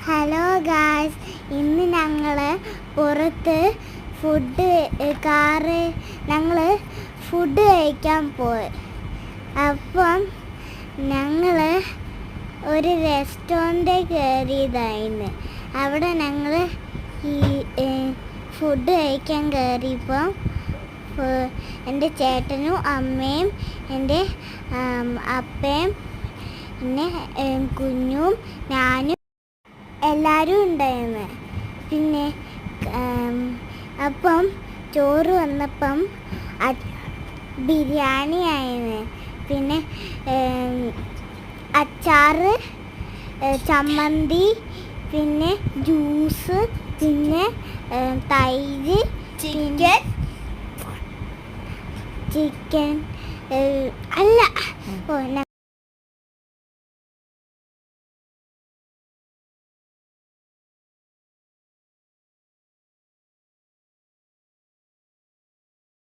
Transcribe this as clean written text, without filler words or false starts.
Hello guys, ഇന്ന് ഞങ്ങൾ പുറത്ത് ഞങ്ങൾ ഫുഡ് കഴിക്കാൻ പോയി. അപ്പം ഞങ്ങൾ ഒരു റെസ്റ്റോറൻറ്റിൽ കയറിയതായിരുന്നു. അവിടെ ഞങ്ങൾ ഫുഡ് കഴിക്കാൻ കയറിയപ്പോൾ എൻ്റെ ചേട്ടനും അമ്മയും എൻ്റെ അപ്പയും പിന്നെ കുഞ്ഞും ഞാനും എല്ലാവരും ഉണ്ടായിരുന്നു. പിന്നെ അപ്പം ചോറ് വന്നപ്പം ബിരിയാണി ആയിരുന്നു. പിന്നെ അച്ചാറ്, ചമ്മന്തി, പിന്നെ ജ്യൂസ്, പിന്നെ തൈര്, ചിക്കൻ അല്ല